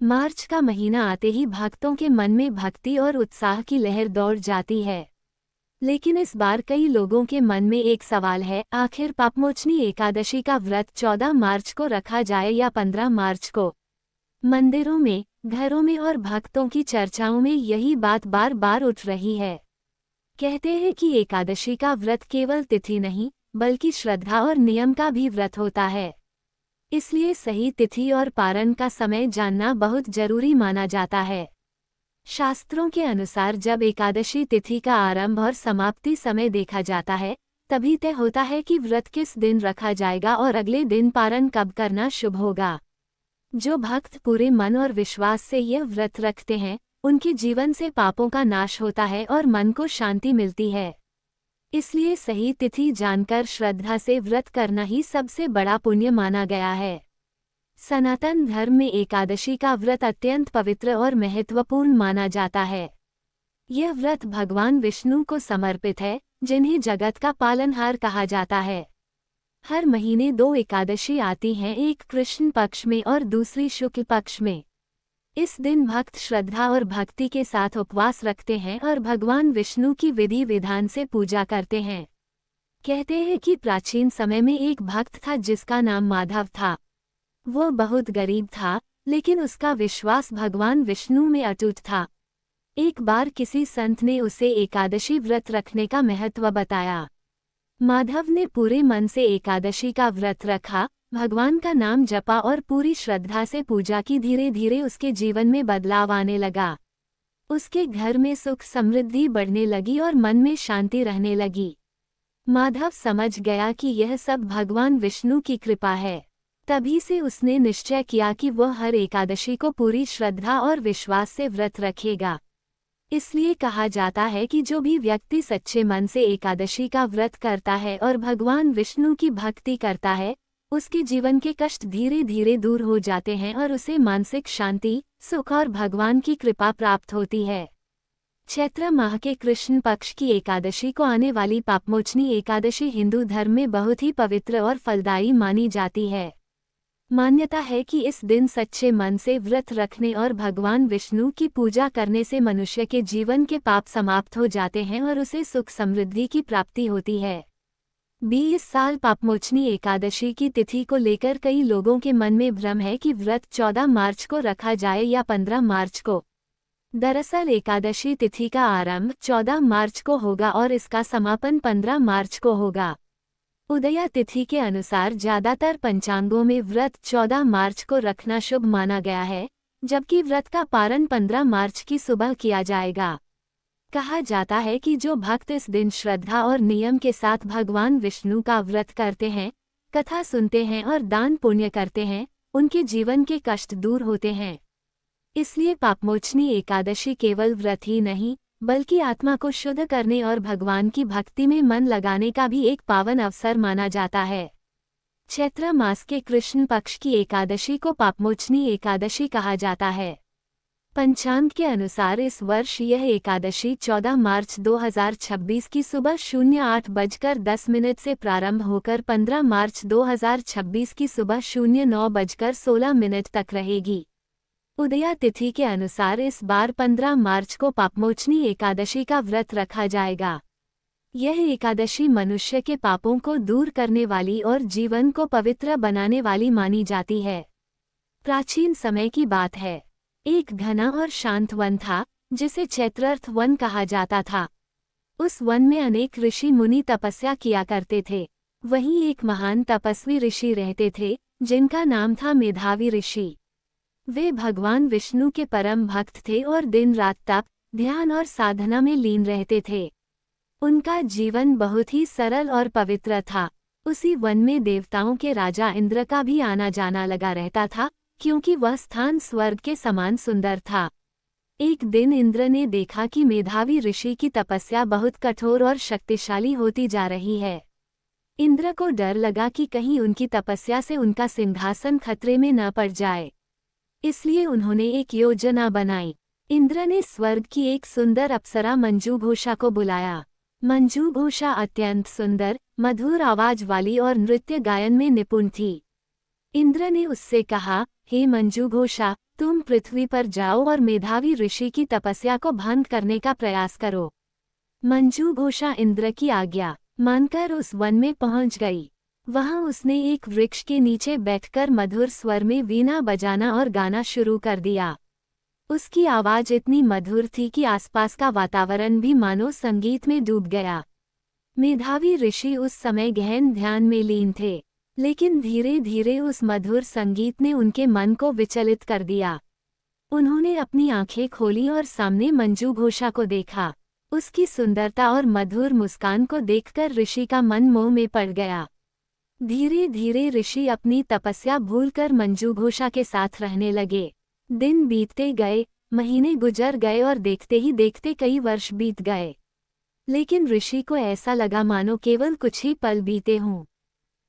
मार्च का महीना आते ही भक्तों के मन में भक्ति और उत्साह की लहर दौड़ जाती है। लेकिन इस बार कई लोगों के मन में एक सवाल है, आखिर पापमोचनी एकादशी का व्रत 14 मार्च को रखा जाए या 15 मार्च को। मंदिरों में, घरों में और भक्तों की चर्चाओं में यही बात बार बार उठ रही है। कहते हैं कि एकादशी का व्रत केवल तिथि नहीं, बल्कि श्रद्धा और नियम का भी व्रत होता है। इसलिए सही तिथि और पारण का समय जानना बहुत जरूरी माना जाता है। शास्त्रों के अनुसार जब एकादशी तिथि का आरंभ और समाप्ति समय देखा जाता है, तभी तय होता है कि व्रत किस दिन रखा जाएगा और अगले दिन पारण कब करना शुभ होगा। जो भक्त पूरे मन और विश्वास से यह व्रत रखते हैं, उनके जीवन से पापों का नाश होता है और मन को शांति मिलती है। इसलिए सही तिथि जानकर श्रद्धा से व्रत करना ही सबसे बड़ा पुण्य माना गया है। सनातन धर्म में एकादशी का व्रत अत्यंत पवित्र और महत्वपूर्ण माना जाता है। यह व्रत भगवान विष्णु को समर्पित है, जिन्हें जगत का पालनहार कहा जाता है। हर महीने 2 एकादशी आती हैं, एक कृष्ण पक्ष में और दूसरी शुक्ल पक्ष में। इस दिन भक्त श्रद्धा और भक्ति के साथ उपवास रखते हैं और भगवान विष्णु की विधि विधान से पूजा करते हैं। कहते हैं कि प्राचीन समय में एक भक्त था जिसका नाम माधव था। वो बहुत गरीब था, लेकिन उसका विश्वास भगवान विष्णु में अटूट था। एक बार किसी संत ने उसे एकादशी व्रत रखने का महत्व बताया। माधव ने पूरे मन से एकादशी का व्रत रखा, भगवान का नाम जपा और पूरी श्रद्धा से पूजा की। धीरे धीरे उसके जीवन में बदलाव आने लगा। उसके घर में सुख समृद्धि बढ़ने लगी और मन में शांति रहने लगी। माधव समझ गया कि यह सब भगवान विष्णु की कृपा है। तभी से उसने निश्चय किया कि वह हर एकादशी को पूरी श्रद्धा और विश्वास से व्रत रखेगा। इसलिए कहा जाता है कि जो भी व्यक्ति सच्चे मन से एकादशी का व्रत करता है और भगवान विष्णु की भक्ति करता है, उसके जीवन के कष्ट धीरे धीरे दूर हो जाते हैं और उसे मानसिक शांति, सुख और भगवान की कृपा प्राप्त होती है। चैत्र माह के कृष्ण पक्ष की एकादशी को आने वाली पापमोचनी एकादशी हिंदू धर्म में बहुत ही पवित्र और फलदायी मानी जाती है। मान्यता है कि इस दिन सच्चे मन से व्रत रखने और भगवान विष्णु की पूजा करने से मनुष्य के जीवन के पाप समाप्त हो जाते हैं और उसे सुख समृद्धि की प्राप्ति होती है। 20 साल पापमोचनी एकादशी की तिथि को लेकर कई लोगों के मन में भ्रम है कि व्रत 14 मार्च को रखा जाए या 15 मार्च को। दरअसल एकादशी तिथि का आरंभ 14 मार्च को होगा और इसका समापन 15 मार्च को होगा। उदया तिथि के अनुसार ज्यादातर पंचांगों में व्रत 14 मार्च को रखना शुभ माना गया है, जबकि व्रत का पारण 15 मार्च की सुबह किया जाएगा। कहा जाता है कि जो भक्त इस दिन श्रद्धा और नियम के साथ भगवान विष्णु का व्रत करते हैं, कथा सुनते हैं और दान पुण्य करते हैं, उनके जीवन के कष्ट दूर होते हैं। इसलिए पापमोचनी एकादशी केवल व्रत ही नहीं, बल्कि आत्मा को शुद्ध करने और भगवान की भक्ति में मन लगाने का भी एक पावन अवसर माना जाता है। चैत्र मास के कृष्ण पक्ष की एकादशी को पापमोचनी एकादशी कहा जाता है। पंचांग के अनुसार इस वर्ष यह एकादशी 14 मार्च 2026 की सुबह 08:10 से प्रारंभ होकर 15 मार्च 2026 की सुबह 09:16 तक रहेगी। उदया तिथि के अनुसार इस बार 15 मार्च को पापमोचनी एकादशी का व्रत रखा जाएगा। यह एकादशी मनुष्य के पापों को दूर करने वाली और जीवन को पवित्र बनाने वाली मानी जाती है। प्राचीन समय की बात है। एक घना और शांत वन था, जिसे चैत्रर्थ वन कहा जाता था। उस वन में अनेक ऋषि मुनि तपस्या किया करते थे। वहीं एक महान तपस्वी ऋषि रहते थे, जिनका नाम था मेधावी ऋषि। वे भगवान विष्णु के परम भक्त थे और दिन रात तप, ध्यान और साधना में लीन रहते थे। उनका जीवन बहुत ही सरल और पवित्र था। उसी वन में देवताओं के राजा इंद्र का भी आना जाना लगा रहता था, क्योंकि वह स्थान स्वर्ग के समान सुंदर था। एक दिन इंद्र ने देखा कि मेधावी ऋषि की तपस्या बहुत कठोर और शक्तिशाली होती जा रही है। इंद्र को डर लगा कि कहीं उनकी तपस्या से उनका सिंहासन खतरे में न पड़ जाए। इसलिए उन्होंने एक योजना बनाई। इंद्र ने स्वर्ग की एक सुंदर अप्सरा मंजू घोषा को बुलाया। मंजू घोषा अत्यंत सुंदर, मधुर आवाज वाली और नृत्य गायन में निपुण थी। इंद्र ने उससे कहा, हे मंजूघोषा, तुम पृथ्वी पर जाओ और मेधावी ऋषि की तपस्या को भंग करने का प्रयास करो। मंजूघोषा इंद्र की आज्ञा मानकर उस वन में पहुंच गई। वहां उसने एक वृक्ष के नीचे बैठकर मधुर स्वर में वीणा बजाना और गाना शुरू कर दिया। उसकी आवाज इतनी मधुर थी कि आसपास का वातावरण भी मानो संगीत में डूब गया। मेधावी ऋषि उस समय गहन ध्यान में लीन थे, लेकिन धीरे धीरे उस मधुर संगीत ने उनके मन को विचलित कर दिया। उन्होंने अपनी आंखें खोली और सामने मंजूघोषा को देखा। उसकी सुंदरता और मधुर मुस्कान को देखकर ऋषि का मन मोह में पड़ गया। धीरे धीरे ऋषि अपनी तपस्या भूलकर मंजूघोषा के साथ रहने लगे। दिन बीतते गए, महीने गुजर गए और देखते ही देखते कई वर्ष बीत गए। लेकिन ऋषि को ऐसा लगा मानो केवल कुछ ही पल बीते हों।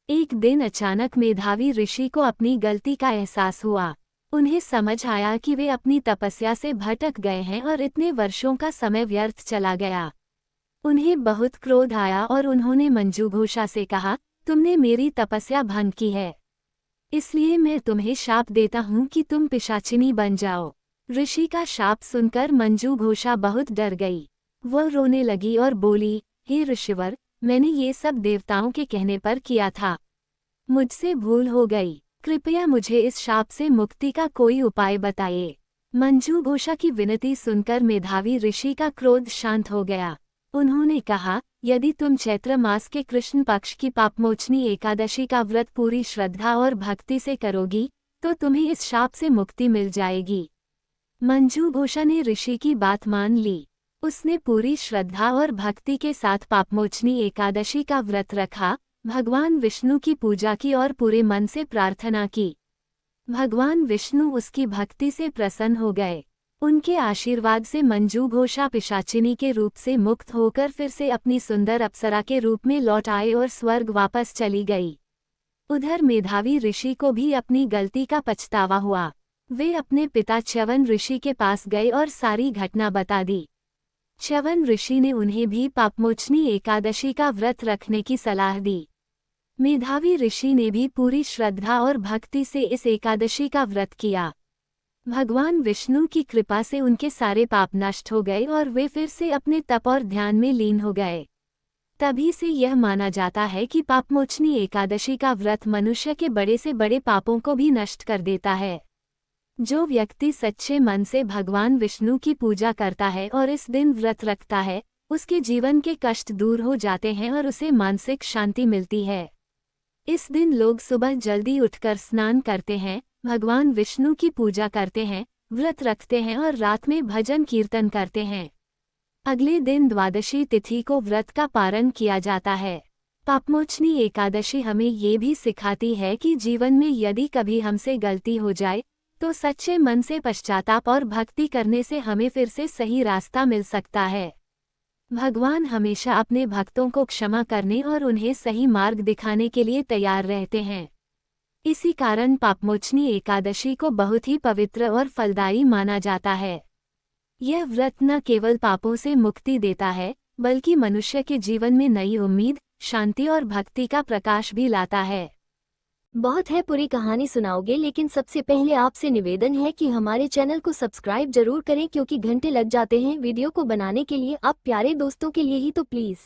एक दिन अचानक मेधावी ऋषि को अपनी गलती का एहसास हुआ। उन्हें समझ आया कि वे अपनी तपस्या से भटक गए हैं और इतने वर्षों का समय व्यर्थ चला गया। उन्हें बहुत क्रोध आया और उन्होंने मंजूघोषा से कहा, तुमने मेरी तपस्या भंग की है, इसलिए मैं तुम्हें शाप देता हूँ कि तुम पिशाचिनी बन जाओ। ऋषि का शाप सुनकर मंजूघोषा बहुत डर गई। वह रोने लगी और बोली, हे ऋषिवर, मैंने ये सब देवताओं के कहने पर किया था। मुझसे भूल हो गई। कृपया मुझे इस शाप से मुक्ति का कोई उपाय बताइए। मंजूघोषा की विनती सुनकर मेधावी ऋषि का क्रोध शांत हो गया। उन्होंने कहा, यदि तुम चैत्र मास के कृष्ण पक्ष की पापमोचनी एकादशी का व्रत पूरी श्रद्धा और भक्ति से करोगी, तो तुम्हें इस शाप से मुक्ति मिल जाएगी। मंजूघोषा ने ऋषि की बात मान ली। उसने पूरी श्रद्धा और भक्ति के साथ पापमोचनी एकादशी का व्रत रखा, भगवान विष्णु की पूजा की और पूरे मन से प्रार्थना की। भगवान विष्णु उसकी भक्ति से प्रसन्न हो गए। उनके आशीर्वाद से मंजूघोषा पिशाचिनी के रूप से मुक्त होकर फिर से अपनी सुंदर अप्सरा के रूप में लौट आए और स्वर्ग वापस चली गई। उधर मेधावी ऋषि को भी अपनी गलती का पछतावा हुआ। वे अपने पिता च्यवन ऋषि के पास गए और सारी घटना बता दी। च्यवन ऋषि ने उन्हें भी पापमोचनी एकादशी का व्रत रखने की सलाह दी। मेधावी ऋषि ने भी पूरी श्रद्धा और भक्ति से इस एकादशी का व्रत किया। भगवान विष्णु की कृपा से उनके सारे पाप नष्ट हो गए और वे फिर से अपने तप और ध्यान में लीन हो गए। तभी से यह माना जाता है कि पापमोचनी एकादशी का व्रत मनुष्य के बड़े से बड़े पापों को भी नष्ट कर देता है। जो व्यक्ति सच्चे मन से भगवान विष्णु की पूजा करता है और इस दिन व्रत रखता है, उसके जीवन के कष्ट दूर हो जाते हैं और उसे मानसिक शांति मिलती है। इस दिन लोग सुबह जल्दी उठकर स्नान करते हैं, भगवान विष्णु की पूजा करते हैं, व्रत रखते हैं और रात में भजन कीर्तन करते हैं। अगले दिन द्वादशी तिथि को व्रत का पारण किया जाता है। पापमोचनी एकादशी हमें ये भी सिखाती है कि जीवन में यदि कभी हमसे गलती हो जाए, तो सच्चे मन से पश्चाताप और भक्ति करने से हमें फिर से सही रास्ता मिल सकता है। भगवान हमेशा अपने भक्तों को क्षमा करने और उन्हें सही मार्ग दिखाने के लिए तैयार रहते हैं। इसी कारण पापमोचनी एकादशी को बहुत ही पवित्र और फलदायी माना जाता है। यह व्रत न केवल पापों से मुक्ति देता है, बल्कि मनुष्य के जीवन में नई उम्मीद, शांति और भक्ति का प्रकाश भी लाता है। बहुत है पूरी कहानी सुनाओगे, लेकिन सबसे पहले आपसे निवेदन है कि हमारे चैनल को सब्सक्राइब जरूर करें, क्योंकि घंटे लग जाते हैं वीडियो को बनाने के लिए। आप प्यारे दोस्तों के लिए ही तो प्लीज़